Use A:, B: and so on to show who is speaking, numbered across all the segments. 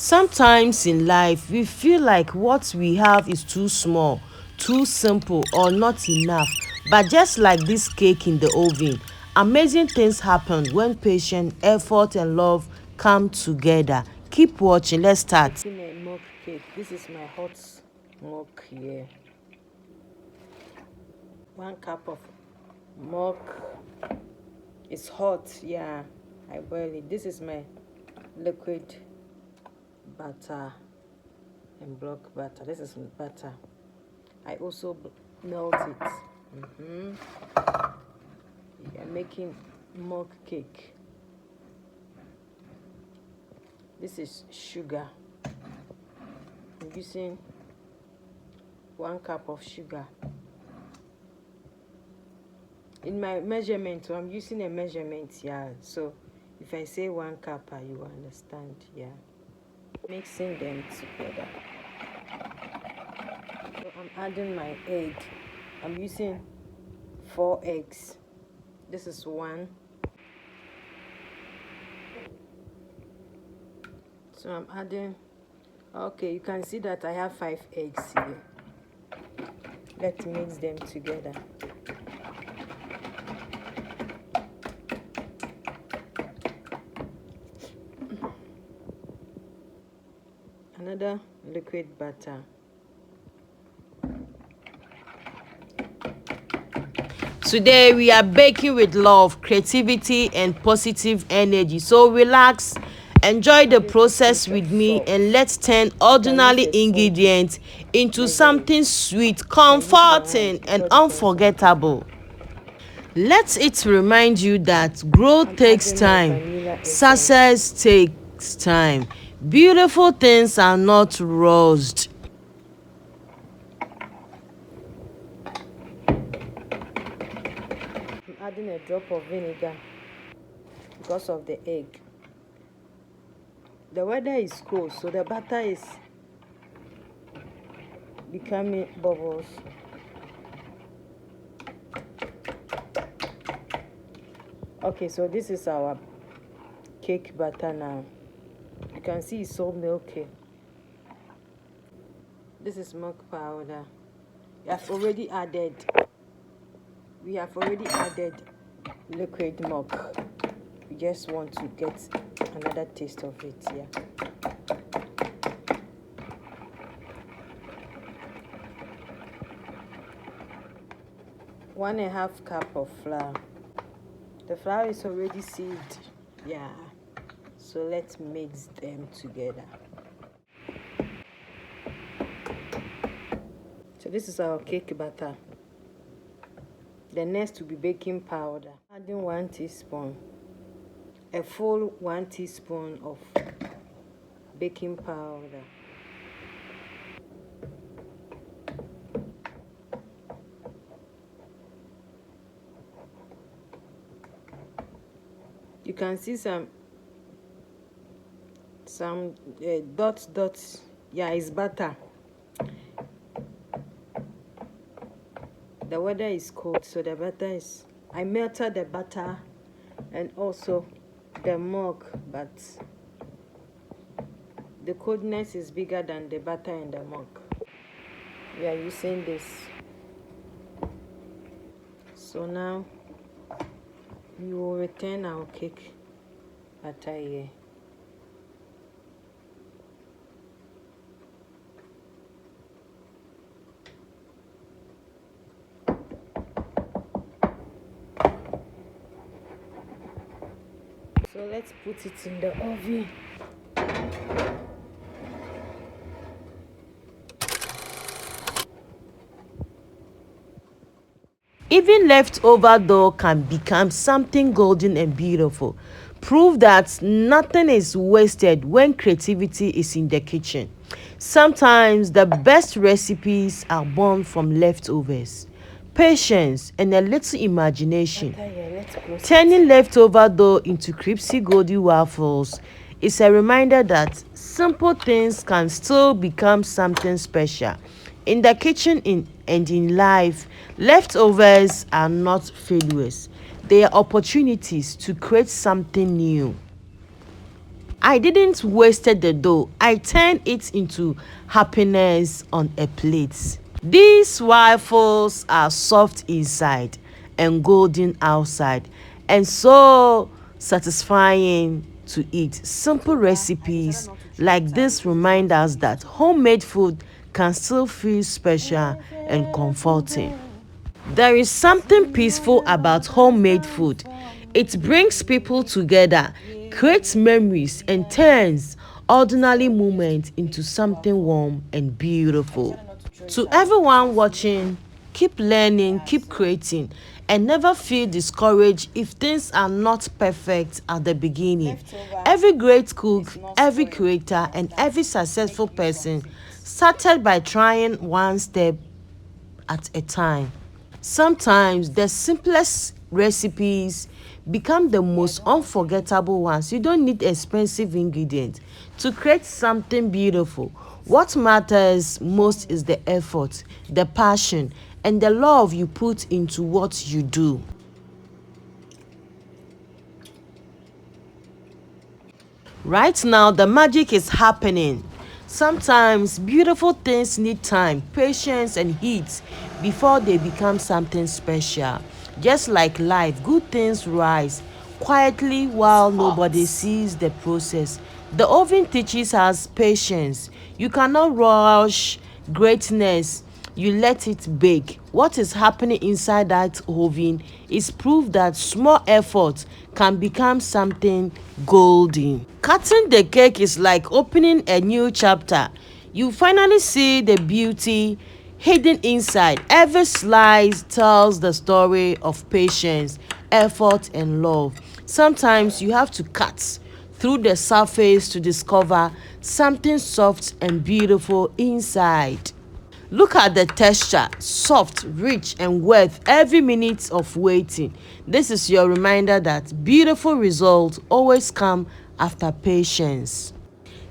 A: Sometimes in life, we feel like what we have is too small, too simple, or not enough. But just like this cake in the oven, amazing things happen when patience, effort, and love come together. Keep watching. Let's start. Making a mug cake. This is my hot mug here. 1 cup of milk. It's hot, yeah. I boil it. This is my liquid butter and block butter. This is butter. I also melt it. I'm making mug cake. This is sugar. I'm using 1 cup of sugar. In my measurement, so I'm using a measurement, yeah. So if I say 1 cup, you understand, yeah. Mixing them together. So I'm adding my egg. I'm using 4 eggs. This is 1. So I'm adding, okay, you can see that I have 5 eggs here. Let's mix them together. Another liquid butter. Today we are baking with love, creativity, and positive energy. So relax, enjoy the process with me, and let's turn ordinary ingredients into something sweet, comforting, and unforgettable. Let it remind you that growth takes time, success takes time. Beautiful things are not rushed. I'm adding a drop of vinegar because of the egg. The weather is cold, so the butter is becoming bubbles. Okay, so this is our cake batter now. You can see it's so milky. This is milk powder. We have already added liquid milk. We just want to get another taste of it, yeah. One and a half cup of flour. The flour is already sieved, yeah. So let's mix them together. So this is our cake batter. The next will be baking powder. Adding 1 teaspoon, a full 1 teaspoon of baking powder. You can see some dots. Yeah, it's butter. The weather is cold, so the butter is, I melted the butter and also the milk, but the coldness is bigger than the butter and the milk. We are using this. So now we will return our cake batter here. So let's put it in the oven. Even leftover dough can become something golden and beautiful. Prove that nothing is wasted when creativity is in the kitchen. Sometimes the best recipes are born from leftovers. Patience and a little imagination. Turning leftover dough into crispy golden waffles is a reminder that simple things can still become something special. In the kitchen and in life, leftovers are not failures. They are opportunities to create something new. I didn't wasted the dough. I turned it into happiness on a plate. These waffles are soft inside and golden outside, and so satisfying to eat. Simple recipes like this remind us that homemade food can still feel special and comforting. There is something peaceful about homemade food. It brings people together, creates memories, and turns ordinary moments into something warm and beautiful. To everyone watching, keep learning, keep creating, and never feel discouraged if things are not perfect at the beginning. Every great cook, every creator, and every successful person started by trying one step at a time. Sometimes the simplest recipes become the most unforgettable ones. You don't need expensive ingredients to create something beautiful. What matters most is the effort, the passion, and the love you put into what you do. Right now, the magic is happening. Sometimes beautiful things need time, patience, and heat before they become something special. Just like life, good things rise quietly while nobody sees the process. The oven teaches us patience. You cannot rush greatness, you let it bake. What is happening inside that oven is proof that small effort can become something golden. Cutting the cake is like opening a new chapter. You finally see the beauty hidden inside. Every slice tells the story of patience, effort, and love. Sometimes you have to cut through the surface to discover something soft and beautiful inside. Look at the texture, soft, rich, and worth every minute of waiting. This is your reminder that beautiful results always come after patience.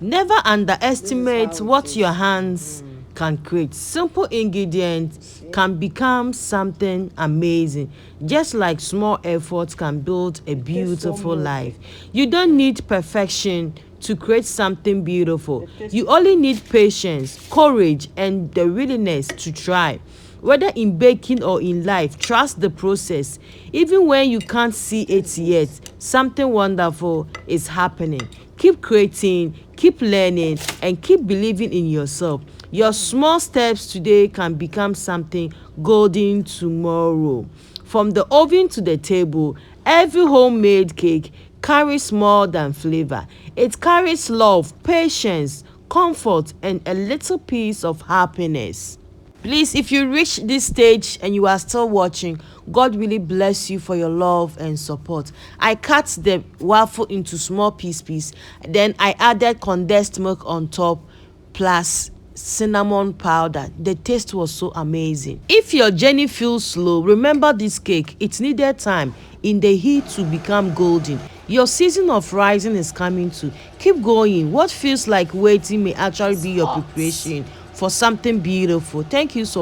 A: Never underestimate what your hands can create. Simple ingredients can become something amazing. Just like small efforts can build a beautiful life. You don't need perfection to create something beautiful. You only need patience, courage, and the willingness to try. Whether in baking or in life, trust the process. Even when you can't see it yet, something wonderful is happening. Keep creating, keep learning, and keep believing in yourself. Your small steps today can become something golden tomorrow. From the oven to the table, every homemade cake carries more than flavor. It carries love, patience, comfort, and a little piece of happiness. Please, if you reach this stage and you are still watching, God really bless you for your love and support. I cut the waffle into small pieces, then I added condensed milk on top plus cinnamon powder. The taste was so amazing. If your journey feels slow, remember this cake. It needed time in the heat to become golden. Your season of rising is coming too. Keep going. What feels like waiting may actually be your preparation for something beautiful. Thank you so much.